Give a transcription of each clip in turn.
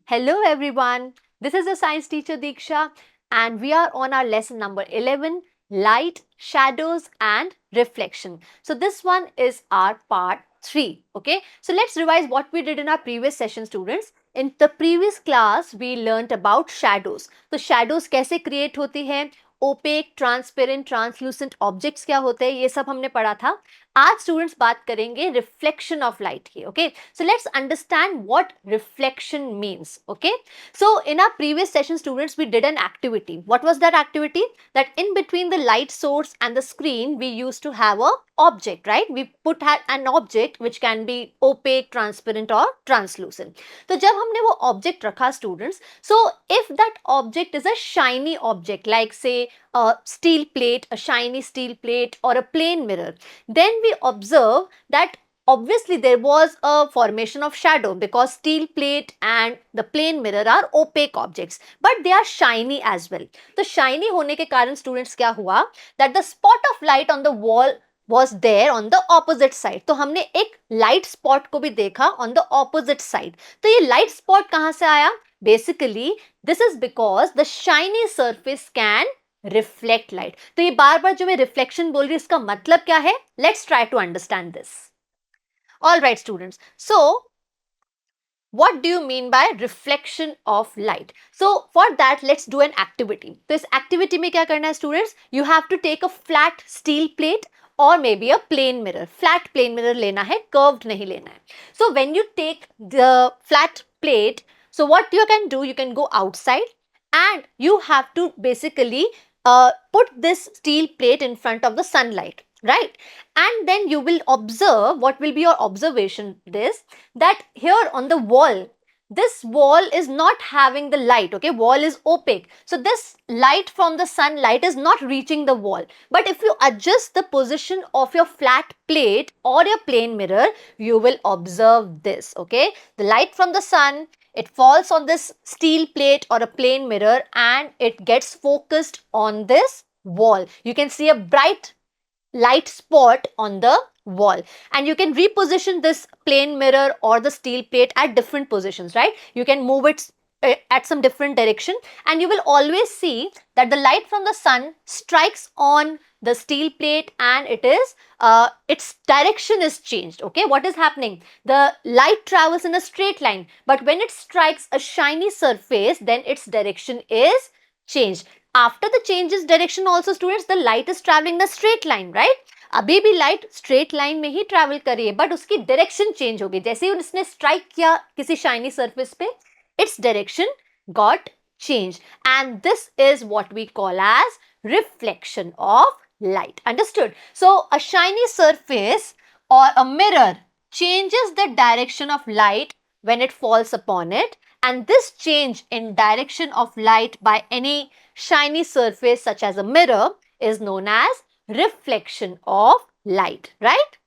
Hello everyone, this is the science teacher Diksha and we are on our lesson number 11, light, shadows and reflection. So this one is our part 3, okay? So let's revise what we did in our previous session students. In the previous class we learnt about shadows. So shadows कैसे create होती है, OPEC, transparent, translucent objects क्या होते हैं, ये सब हमने पढ़ा था. आज स्टूडेंट्स बात करेंगे रिफ्लेक्शन ऑफ लाइट की. Okay, so let's understand what reflection means. Okay, so in our previous session students we did an activity. What was that activity? That in between the light source and the screen we used to have a object, right? We put an object which can be opaque, transparent or translucent. तो जब हमने वो object रखा students, so if that object is a shiny object like say a steel plate, a shiny steel plate or a plane mirror, then we observe that obviously there was a formation of shadow because steel plate and the plane mirror are opaque objects, but they are shiny as well. तो shiny होने के कारण students क्या हुआ, that the spot of light on the wall was there on the opposite side. तो हमने एक light spot को भी देखा on the opposite side. तो ये light spot कहाँ से आया? Basically this is because the shiny surface can reflect light. तो ये बार बार जो मैं reflection बोल रही हूँ इसका मतलब क्या है? Let's try to understand this. All right students, so what do you mean by reflection of light? So for that let's do an activity. तो इस activity में क्या करना है students? You have to take a flat steel plate or maybe a plane mirror. Flat plane mirror लेना है, curved नहीं लेना है. So when you take the flat plate, so what you can do, you can go outside and you have to basically put this steel plate in front of the sunlight, right? And then you will observe, what will be your observation, this, that here on the wall, this wall is not having the light, okay? Wall is opaque, so this light from the sunlight is not reaching the wall. But if you adjust the position of your flat plate or your plane mirror, you will observe this, okay? The light from the sun, it falls on this steel plate or a plane mirror and it gets focused on this wall. You can see a bright light spot on the wall and you can reposition this plane mirror or the steel plate at different positions, right? You can move it at some different direction and you will always see that the light from the sun strikes on the steel plate and it is its direction is changed. Okay, what is happening? The light travels in a straight line, but when it strikes a shiny surface, then its direction is changed. After the changes direction also students, the light is traveling in a straight line, right? अभी भी light straight line में ही travel कर रही है but उसकी direction change हो गई. जैसे ही उसने स्ट्राइक किया किसी शाइनी सरफेस पे, its direction got changed and this is what we call as reflection of light. Understood? So a shiny surface or a mirror changes the direction of light when it falls upon it, and this change in direction of light by any shiny surface such as a mirror is known as reflection of light, right?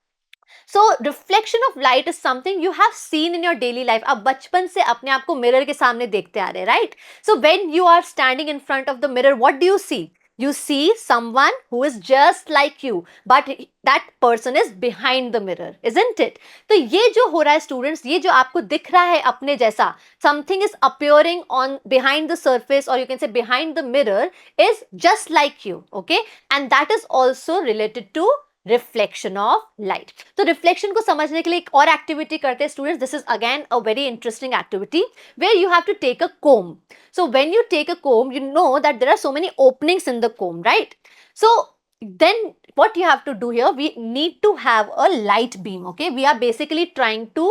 So reflection of light is something you have seen in your daily life. आप बचपन से अपने आप को mirror के सामने देखते आ रहे हैं, right? So when you are standing in front of the mirror, what do you see? You see someone who is just like you, but that person is behind the mirror, isn't it? तो ये जो हो रहा है students, ये जो आपको दिख रहा है अपने जैसा, something is appearing on behind the surface or you can say behind the mirror is just like you, okay? And that is also related to reflection of light. तो रिफ्लेक्शन को समझने के लिए एक और एक्टिविटी करते हैं students. This is again a very interesting activity where you have to take a comb. So when you take a comb, you know that there are so many openings in the comb, right? So then what you have to do here, we need to have a light beam, okay? We are basically trying to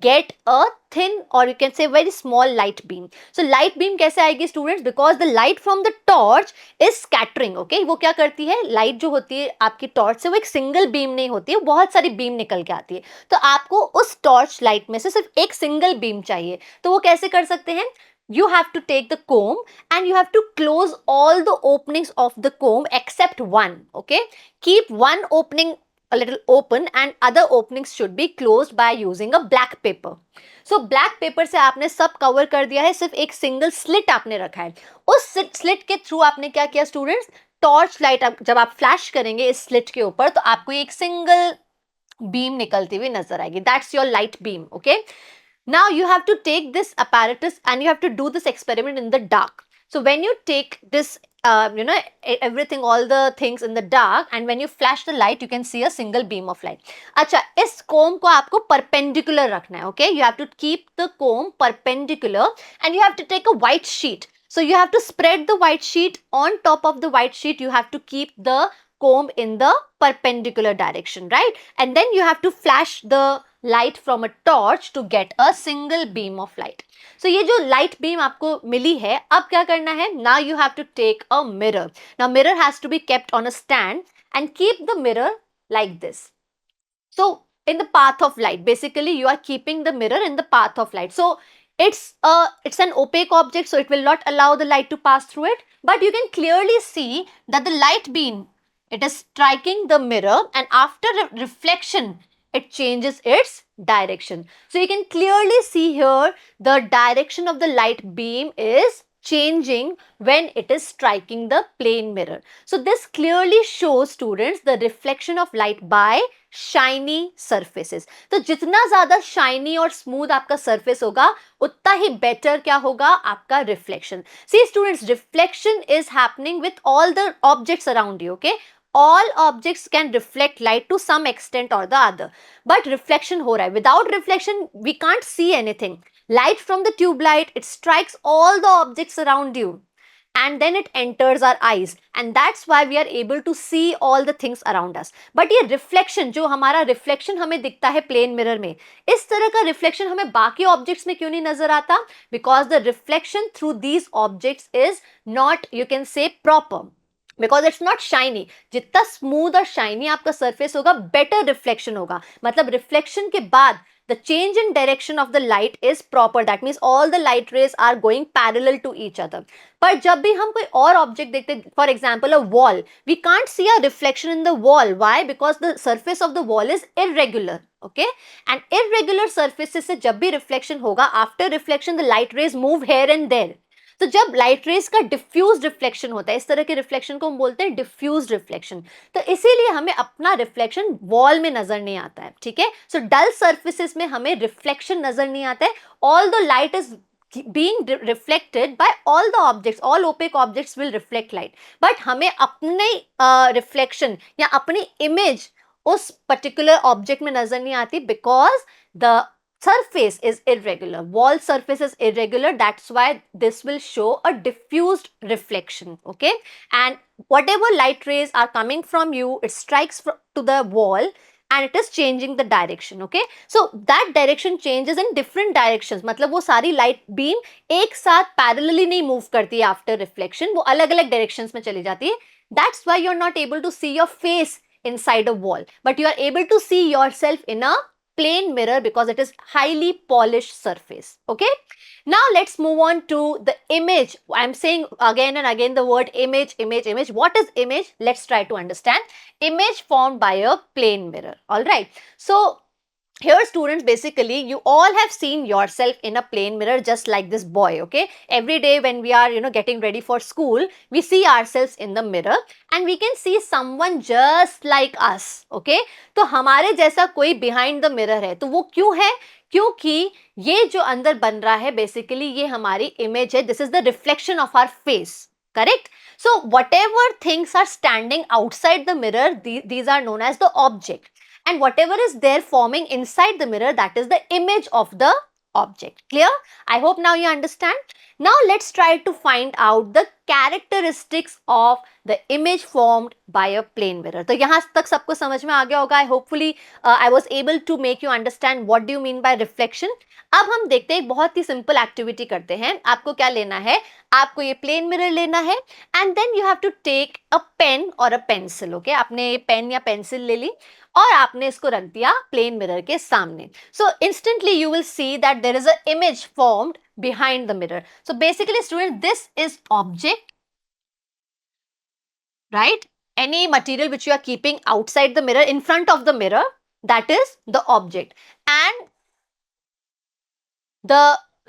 get a thin or you can say very small light beam. So light beam कैसे आएगी students? Because the light from the torch is scattering, okay? वो क्या करती है, light जो होती है आपकी टॉर्च से वो एक सिंगल बीम नहीं होती है, बहुत सारी बीम निकल के आती है. तो आपको उस टॉर्च लाइट में से सिर्फ एक सिंगल बीम चाहिए. तो वो कैसे कर सकते हैं? You have to take the comb and you have to close all the openings of the comb except one, okay? Keep one opening a little open and other openings should be closed by using a black paper. So black paper से आपने सब cover कर दिया है, सिर्फ एक single slit आपने रखा है. उस स्लिट के थ्रू आपने क्या किया स्टूडेंट्स? टॉर्च लाइट जब आप फ्लैश करेंगे इस स्लिट के ऊपर तो आपको एक सिंगल बीम निकलती हुई नजर आएगी. That's your light beam, okay? Now you have to take this apparatus and you have to do this experiment in the dark. So when you take this, everything, all the things in the dark, and when you flash the light, you can see a single beam of light. अच्छा, इस comb को आपको perpendicular रखना है, okay? You have to keep the comb perpendicular and you have to take a white sheet. So you have to spread the white sheet. On top of the white sheet, you have to keep the comb in the perpendicular direction, right? And then you have to flash the light from a torch to get a single beam of light. So ये जो light beam आपको मिली है, अब क्या करना है? Now you have to take a mirror. Now mirror has to be kept on a stand and keep the mirror like this. So in the path of light, basically you are keeping the mirror in the path of light. So it's an opaque object, so it will not allow the light to pass through it. But you can clearly see that the light beam, it is striking the mirror, and after reflection, it changes its direction. So you can clearly see here the direction of the light beam is changing when it is striking the plane mirror. So this clearly shows students the reflection of light by shiny surfaces. तो जितना ज़्यादा shiny और smooth आपका surface होगा, उतना ही better क्या होगा आपका reflection. See students, reflection is happening with all the objects around you, okay? All objects can reflect light to some extent or the other. But reflection हो रहा है. Without reflection, we can't see anything. Light from the tube light, it strikes all the objects around you. And then it enters our eyes, and that's why we are able to see all the things around us. But ये reflection, जो हमारा reflection हमें दिखता है plane mirror में, इस तरह का reflection हमें बाकी objects में क्यों नहीं नजर आता? Because the reflection through these objects is not, you can say, proper. Because it's not shiny. जितना smooth और shiny आपका surface होगा, better reflection होगा. मतलब reflection के बाद the change in direction of the light is proper. That means all the light rays are going parallel to each other. पर जब भी हम कोई और object देखते, for example a wall, we can't see a reflection in the wall. Why? Because the surface of the wall is irregular. Okay? And irregular surfaces से जब भी reflection होगा, after reflection the light rays move here and there. तो जब light rays का diffuse reflection होता है, इस तरह के रिफ्लेक्शन को हम बोलते हैं डिफ्यूज रिफ्लेक्शन. तो इसीलिए हमें अपना रिफ्लेक्शन वॉल में नजर नहीं आता है. ठीक है, सो डल सर्फेसिस में हमें रिफ्लेक्शन नजर नहीं आता है. All the light is being reflected by all the objects, all opaque objects will reflect light, but हमें अपने reflection या अपनी image उस particular object में नजर नहीं आती, because the surface is irregular, wall surface is irregular. That's why this will show a diffused reflection. Okay, and whatever light rays are coming from you, it strikes to the wall and it is changing the direction. Okay, so that direction changes in different directions. मतलब वो सारी light beam एक साथ parallelly नहीं move करती है after reflection, वो अलग अलग directions में चली जाती है. That's why you're not able to see your face inside a wall, but you are able to see yourself in a plane mirror because it is highly polished surface. Okay, now let's move on to the image. I'm saying again and again the word image, image, image. What is image? Let's try to understand. Image formed by a plane mirror. All right, so here students, basically you all have seen yourself in a plane mirror, just like this boy. Okay, every day when we are getting ready for school, we see ourselves in the mirror and we can see someone just like us. Okay, तो हमारे जैसा कोई behind the mirror है. तो वो क्यों है? क्योंकि ये जो अंदर बन रहा है, basically ये हमारी image है. This is the reflection of our face. Correct? So whatever things are standing outside the mirror, these are known as the object. And whatever is there forming inside the mirror, that is the image of the object. Clear? I hope now you understand. Now let's try to find out the characteristics of the image formed by a plane mirror. तो यहाँ तक सबको समझ में आ गया होगा. Hopefully I was able to make you understand what do you mean by reflection. अब हम देखते हैं, एक बहुत ही सिंपल एक्टिविटी करते हैं. आपको क्या लेना है? आपको ये प्लेन मिरर लेना है and then you have to take a pen और अ पेंसिल. ओके, आपने पेन या पेंसिल ले ली और आपने इसको रख दिया प्लेन मिरर के सामने. So instantly you will see that there is a image formed behind the mirror. So basically student, this is object, right? Any material which you are keeping outside the mirror, in front of the mirror, that is the object. And the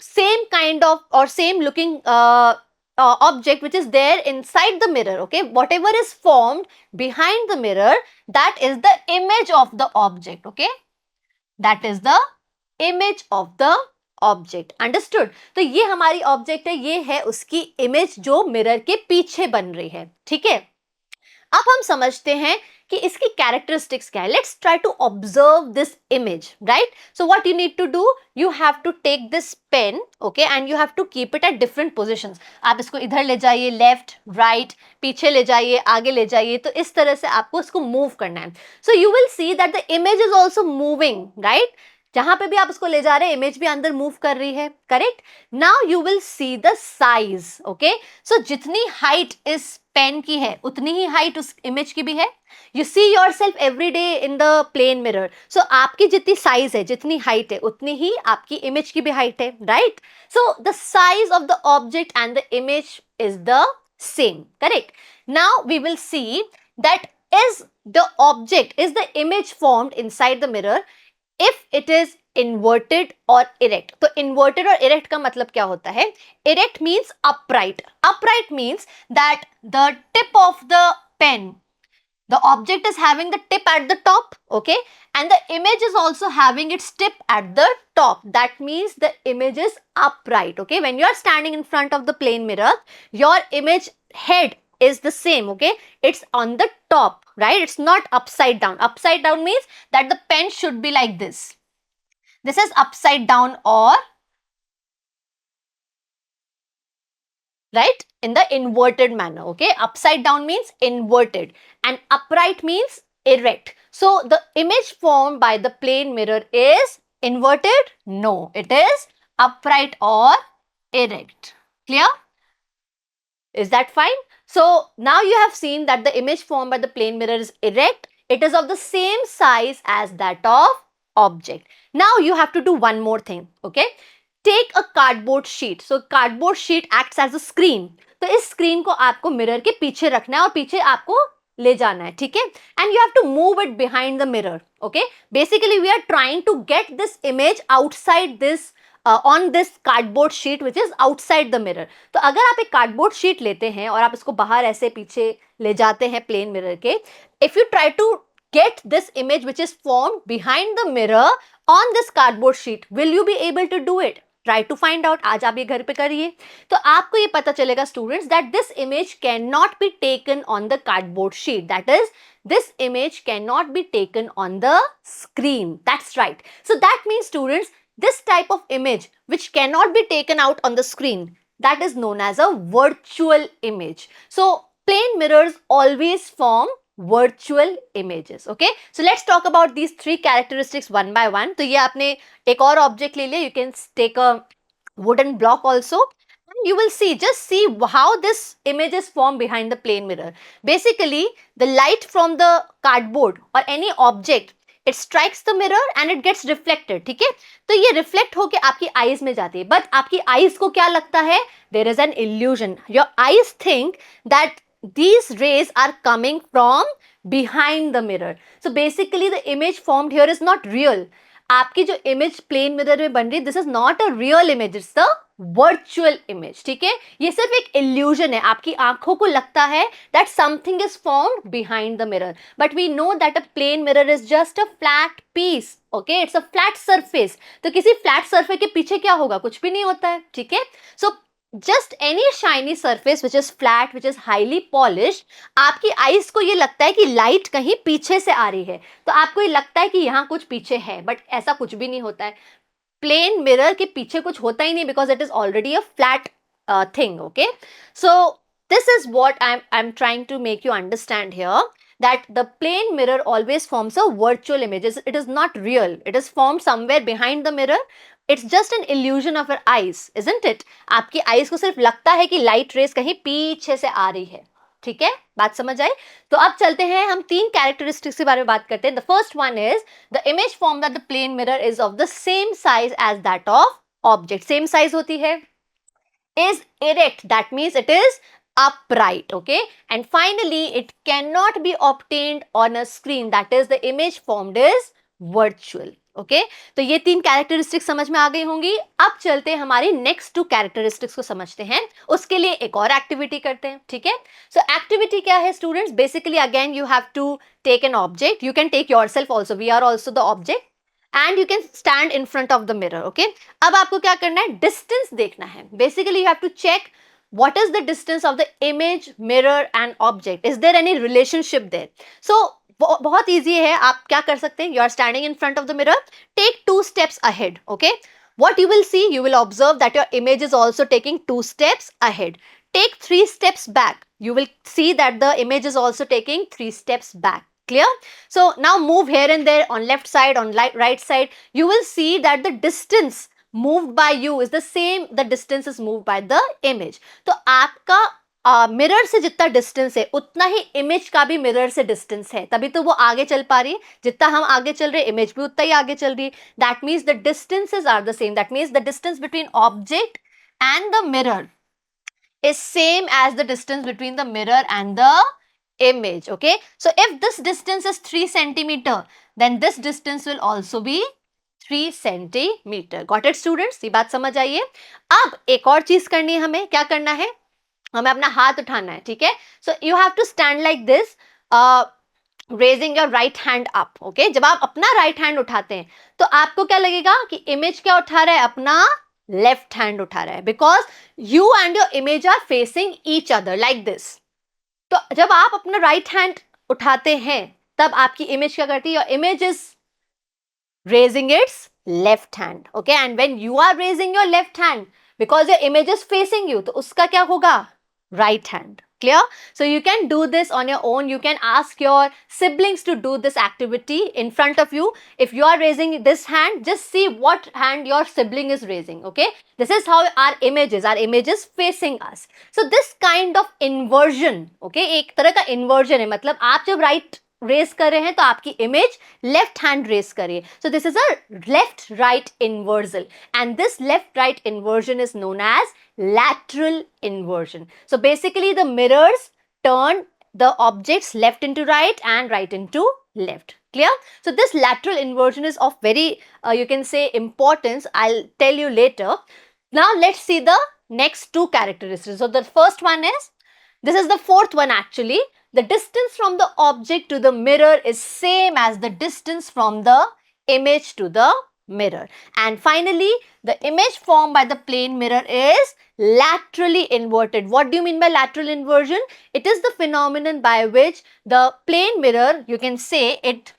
same kind of or same looking object which is there inside the mirror, okay, whatever is formed behind the mirror, that is the image of the object. Okay, that is the image of the object. Understood? तो ये हमारी object है, ये है उसकी image जो mirror के पीछे बन रही है। ठीक है, अब हम समझते हैं कि इसकी कैरेक्टरिस्टिक्स क्या है। Let's try to observe this image, right? So what you need to do, you have to take this pen, okay, and you have to keep it at different positions. आप इसको इधर ले जाइए, लेफ्ट राइट, पीछे ले जाइए, आगे ले जाइए, तो इस तरह से आपको इसको मूव करना है। So you will see that the image is also moving, right? जहां पे भी आप उसको ले जा रहे हैं, इमेज भी अंदर मूव कर रही है, correct? Now you will see the size, okay? So जितनी हाइट इस पेन की है उतनी ही हाइट उस इमेज की भी है। You see yourself every day in the plane mirror, so आपकी जितनी साइज है, जितनी हाइट है, उतनी ही आपकी इमेज की भी हाइट है, right? So the size of the object and the image is the same, correct? Now we will see that is the object, is the image formed inside the mirror if it is inverted or erect. तो inverted और erect का मतलब क्या होता है? Erect means upright. Upright means that the tip of the pen, the object is having the tip at the top, okay, and the image is also having its tip at the top. That means the image is upright, okay? When you are standing in front of the plane mirror, your image head is the same, okay? It's on the top, right? It's not upside down. Upside down means that the pen should be like this. This is upside down, or right, in the inverted manner, okay? Upside down means inverted and upright means erect. So the image formed by the plane mirror is inverted? No, it is upright or erect. Clear? Is that fine? So now you have seen that the image formed by the plane mirror is erect. It is of the same size as that of object. Now you have to do one more thing, okay? Take a cardboard sheet. So cardboard sheet acts as a screen. तो इस screen को आपको mirror के पीछे रखना है और पीछे आपको ले जाना है, ठीक है? And you have to move it behind the mirror, okay? Basically we are trying to get this image outside this on this cardboard sheet which is outside the mirror. तो अगर आप एक कार्डबोर्ड शीट लेते हैं और आप इसको बाहर ऐसे पीछे ले जाते हैं प्लेन मिरर के, if you try to get this image which is formed behind the mirror on this cardboard sheet, will you be able to do it? Try to find out. आज आप ये घर पे करिए तो आपको ये पता चलेगा students that this image cannot be taken on the cardboard sheet. That is, this image cannot be taken on the screen. That's right. So that means students, this type of image which cannot be taken out on the screen, that is known as a virtual image. So plane mirrors always form virtual images, okay? So let's talk about these three characteristics one by one. तो ये आपने एक और object ले लिया, you can take a wooden block also and you will see, just see how this image is formed behind the plane mirror. Basically the light from the cardboard or any object, it strikes the mirror and it gets reflected, ठीक है? तो ये reflect होके आपकी eyes में जाती है, but आपकी eyes को क्या लगता है? There is an illusion. Your eyes think that these rays are coming from behind the mirror. So basically the image formed here is not real. आपकी जो image plane mirror में बन रही है, this is not a real image, it's the virtual image, ठीक है? ये सिर्फ एक illusion है, आपकी आंखों को लगता है that something is formed behind the mirror, but we know that a plane mirror is just a flat piece, okay? It's a flat surface. तो किसी flat surface के पीछे क्या होगा? कुछ भी नहीं होता है, ठीक है? So just any shiny surface which is flat, which is highly polished, आपकी आईज को ये लगता है कि लाइट कहीं पीछे से आ रही है, तो आपको ये लगता है कि यहाँ कुछ पीछे है, बट ऐसा कुछ भी नहीं होता है। प्लेन मिरर के पीछे कुछ होता ही नहीं, because it is already a flat thing, okay? So this is what I'm trying to make you understand here, that the plane mirror always forms a virtual image. It is not real. It is formed somewhere behind the mirror. It's just an illusion of your eyes, isn't it? आपकी eyes को सिर्फ लगता है कि light rays कहीं पीछे से आ रही है, ठीक है? बात समझ आई? तो अब चलते हैं, हम तीन characteristics के बारे में बात करते हैं. The first one is the image formed that the plane mirror is of the same size as that of object. Same size होती है. Is erect, that means it is upright, okay? And finally it cannot be obtained on a screen, that is the image formed is virtual, okay? तो ये तीन characteristics समझ में आ गई होंगी. अब चलते हैं हमारी नेक्स्ट टू कैरेक्टरिस्टिक्स को समझते हैं. उसके लिए एक और एक्टिविटी करते हैं, ठीक है? सो एक्टिविटी क्या है students? Basically again you have to take an object. You can take yourself also, we are also the object. And you can stand in front of the mirror. Okay, अब आपको क्या करना है, डिस्टेंस देखना है. Basically you have to check what is the distance of the image, mirror and object. Is there any relationship there? So बहुत easy है. आप क्या कर सकते हैं, you are standing in front of the mirror, take 2 steps ahead. Okay, what you will see, you will observe that your image is also taking 2 steps ahead. Take 3 steps back, you will see that the image is also taking 3 steps back. Clear? So now move here and there on left side, on right side. You will see that the distance moved by you is the same, the distance is moved by the image. तो आपका mirror से जितना distance है उतना ही image का भी mirror से distance है, तभी तो वो आगे चल पा रही है. जितना हम आगे चल रहे हैं इमेज भी उतना ही आगे चल रही है. That means the distances are the same. That means the distance between object and the mirror is same as the distance between the mirror and the image. Okay, so if this distance is 3 centimeter, then this distance will also be 3 centimeter. Got it students? ये बात समझ आइए. अब एक और चीज करनी है, हमें क्या करना है, हमें अपना हाथ उठाना है. ठीक है, so you have to stand like this, raising your right hand up. Okay, जब आप अपना right hand उठाते हैं तो आपको क्या लगेगा कि इमेज क्या उठा रहा है, अपना लेफ्ट हैंड उठा रहा है, because you and your image are facing each other like this. तो जब आप अपना राइट हैंड उठाते हैं तब आपकी इमेज क्या करती है, your image is raising its left hand. Okay, and when you are raising your left hand because your image is facing you, तो उसका क्या होगा, right hand. Clear? So you can do this on your own. You can ask your siblings to do this activity in front of you. If you are raising this hand, just see what hand your sibling is raising. Okay, this is how our image is facing us. So this kind of inversion, okay, एक तरह का inversion है, मतलब आप जब right race कर रहे हैं तो आपकी इमेज लेफ्ट हैंड रेस करिए. So this is a left right inversion, and this left right inversion is known as lateral inversion. So basically the mirrors turn the objects left into right and right into left. Clear? So this lateral inversion is of very you can say importance. I'll tell you later. Now let's see the next two characteristics. So the first one is, this is the fourth one actually. The distance from the object to the mirror is same as the distance from the image to the mirror. And finally, the image formed by the plane mirror is laterally inverted. What do you mean by lateral inversion? It is the phenomenon by which the plane mirror, you can say it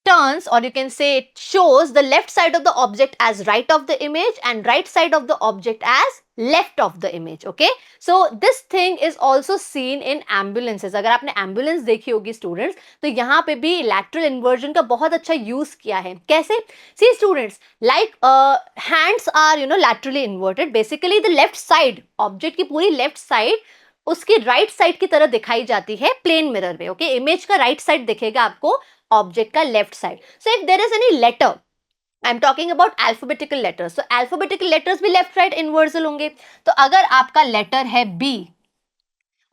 turns, or you can say it shows the left side of the object as right of the image and right side of the object as left of the image. Okay, so this thing is also seen in ambulances. अगर आपने ambulance देखी होगी students, तो यहाँ पे भी lateral inversion का बहुत अच्छा यूज किया है. कैसे? See students, like hands are laterally inverted. Basically the left side, object की पूरी लेफ्ट साइड उसकी राइट साइड की तरह दिखाई जाती है प्लेन मिरर में. ओके, इमेज का राइट साइड दिखेगा आपको, ऑब्जेक्ट का left side. So if there is any letter, I am talking about alphabetical letters, तो अल्फाबेटिकल लेटर्स भी लेफ्ट राइट इन्वर्सल होंगे. तो अगर आपका लेटर है बी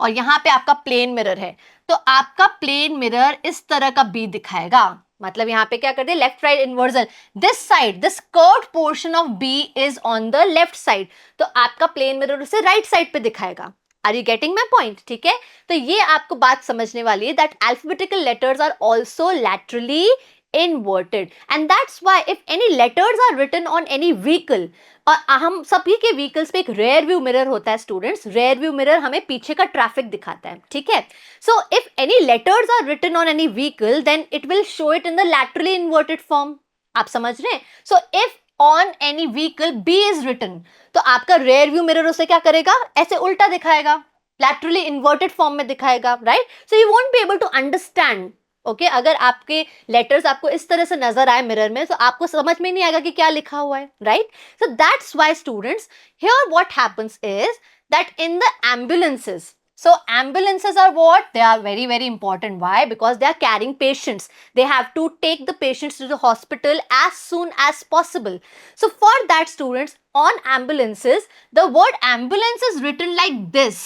और यहाँ पे आपका प्लेन मिरर है, तो आपका प्लेन मिरर इस तरह का बी दिखाएगा. मतलब यहाँ पे क्या करते हैं, left right inversion. This side, this curved portion of B is on the left side, तो आपका प्लेन मिरर उसे राइट साइड पे दिखाएगा. Are you getting my point? ठीक है, तो ये आपको बात समझने वाली है that alphabetical letters are also laterally inverted, and that's why if any letters are written on any vehicle, और हम सभी के व्हीकल्स पे एक रेयर व्यू मिरर होता है स्टूडेंट्स. रेयर व्यू मिरर हमें पीछे का ट्रैफिक दिखाता है. ठीक है, so if any letters are written on any vehicle, then it will show it in the laterally inverted form. आप समझ रहे हैं? So if on any vehicle B is written, तो आपका रेयर व्यू मिरर उसे क्या करेगा, ऐसे उल्टा दिखाएगा, लैटरली इन्वर्टेड फॉर्म में दिखाएगा. Right? So you won't be able to understand. Okay, अगर आपके लेटर्स आपको इस तरह से नजर आए मिरर में, तो आपको समझ में नहीं आएगा कि क्या लिखा हुआ है. Right? So that's why students, here what happens is that in the ambulances, so ambulances are what? They are very very important. Why? Because they are carrying patients. They have to take the patients to the hospital as soon as possible. So for that students, on ambulances, the word ambulance is written like this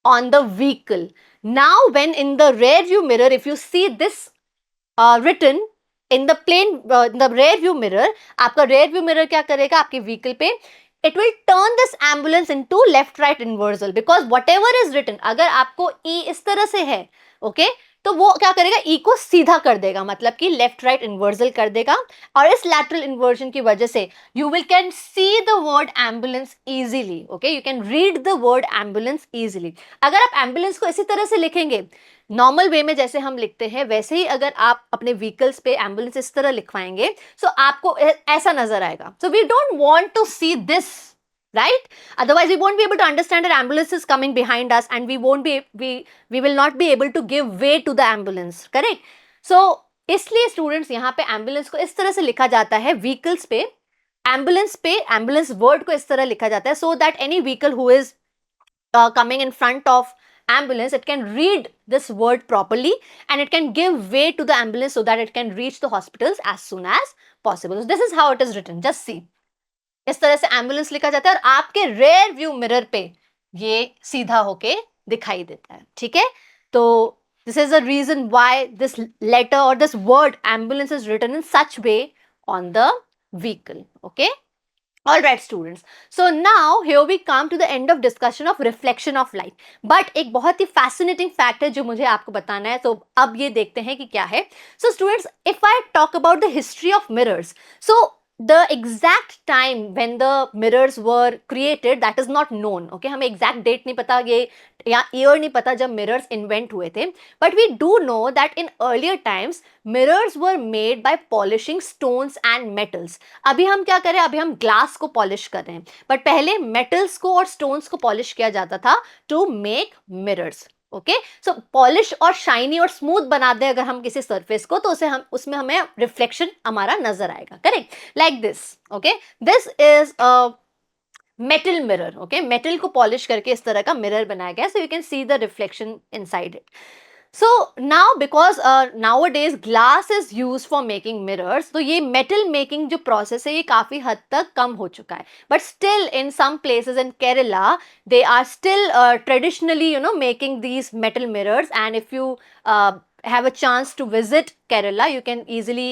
on the vehicle. Now when in the rear view mirror, if you see this written in the plane, in the rear view mirror, आपका rear view mirror क्या करेगा आपके vehicle पे, it will turn this ambulance into left right inversal, because whatever is written, अगर आपको E इस तरह से है, okay, तो वो क्या करेगा, ई को सीधा कर देगा, मतलब कि लेफ्ट राइट इन्वर्जल कर देगा, और इस लैटरल इन्वर्जन की वजह से you will can see the word ambulance easily, okay, you can read the word ambulance easily. अगर आप एम्बुलेंस को इसी तरह से लिखेंगे नॉर्मल वे में जैसे हम लिखते हैं, वैसे ही अगर आप अपने व्हीकल्स पे एम्बुलेंस इस तरह लिखवाएंगे, सो आपको ऐसा नजर आएगा। So we don't want to see this, right? Otherwise we won't be able to understand that ambulance is coming behind us, and we will not be able to give way to the ambulance, correct? So इसलिए students यहाँ पे ambulance को इस तरह से लिखा जाता है, व्हीकल्स पे एम्बुलेंस वर्ड को इस तरह लिखा जाता है, so that any vehicle who is coming in front of ambulance, it can read this word properly and it can give way to the ambulance so that it can reach the hospitals as soon as possible. So this is how it is written. Just see, इस तरह से ambulance लिखा जाता है, और आपके rear view mirror पे ये सीधा होके दिखाई देता है, ठीक है? तो this is the reason why this letter और this word ambulance is written in such way on the vehicle, okay? All right students, so now here we come to the end of discussion of reflection of light. But एक बहुत ही fascinating fact है जो मुझे आपको बताना है, तो अब ये देखते हैं कि क्या है. So students, if I talk about the history of mirrors, so the exact time when the mirrors were created, that is not known, okay? हमें exact date नहीं पता, ये या year नहीं पता जब mirrors invent हुए थे, but we do know that in earlier times mirrors were made by polishing stones and metals. अभी हम क्या कर रहे हैं, अभी हम ग्लास को पॉलिश कर रहे हैं, बट पहले मेटल्स को और स्टोन्स को पॉलिश किया जाता था to make mirrors, okay? So polish और शाइनी और स्मूथ बना दे अगर हम किसी सरफेस को, तो उसे हम उसमें हमें रिफ्लेक्शन हमारा नजर आएगा, correct? Like this, okay? This is a metal mirror, okay? Metal को पॉलिश करके इस तरह का मिरर बनाया गया, so you can see the reflection inside it. So now because nowadays glass is used for making mirrors, तो ये metal making जो process है ये काफी हद तक कम हो चुका है. But still in some places in Kerala they are still traditionally making these metal mirrors, and if you have a chance to visit Kerala, you can easily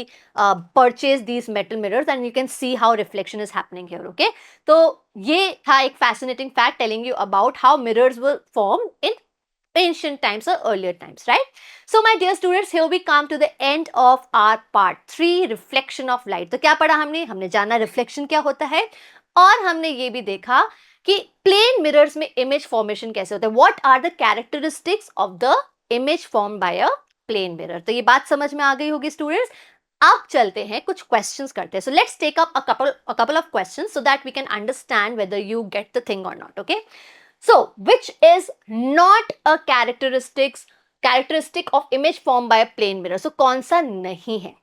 purchase these metal mirrors and you can see how reflection is happening here, okay? तो ये था एक fascinating fact telling you about how mirrors were formed in ancient times or earlier times, right? So my dear students, here we come to the end of our part 3, reflection of light. तो क्या पढ़ा हमने? हमने जाना reflection क्या होता है, और हमने ये भी देखा कि प्लेन मिरर्स में इमेज फॉर्मेशन कैसे होता है. What are the characteristics of the image form by a plane mirror. तो ये बात समझ में आ गई होगी स्टूडेंट्स. अब चलते हैं, कुछ क्वेश्चंस करते हैं. So let's take up a couple of questions so that we can understand whether you get the thing or not, okay? So, which is not a characteristic of image formed by a plane mirror? So, कौन सा नहीं है?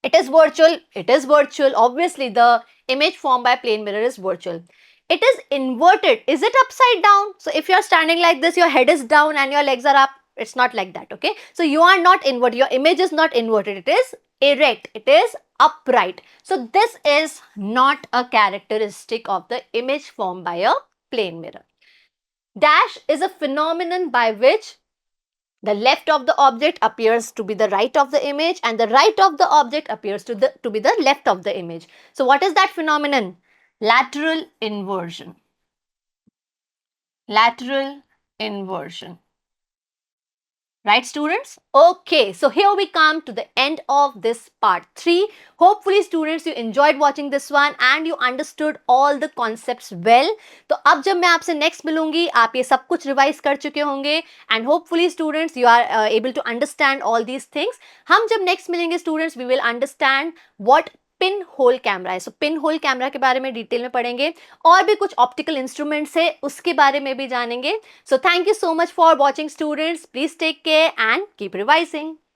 It is virtual. It is virtual. Obviously, the image formed by a plane mirror is virtual. It is inverted. Is it upside down? So, if you are standing like this, your head is down and your legs are up. It's not like that, okay? So, you are not inverted. Your image is not inverted. It is erect. It is upright. So, this is not a characteristic of the image formed by a plane mirror. Dash is a phenomenon by which the left of the object appears to be the right of the image and the right of the object appears to be the left of the image. So what is that phenomenon? Lateral inversion. Lateral inversion. Right students? Okay, so here we come to the end of this part 3. Hopefully students you enjoyed watching this one and you understood all the concepts well. तो अब जब मैं आपसे next मिलूंगी आप ये सब कुछ revise कर चुके होंगे and hopefully students you are able to understand all these things. हम जब next मिलेंगे students we will understand what pin hole camera है. सो पिन होल कैमरा के बारे में डिटेल में पढ़ेंगे, और भी कुछ ऑप्टिकल इंस्ट्रूमेंट्स है उसके बारे में भी जानेंगे. So thank you so much for watching students. Please take care and keep revising.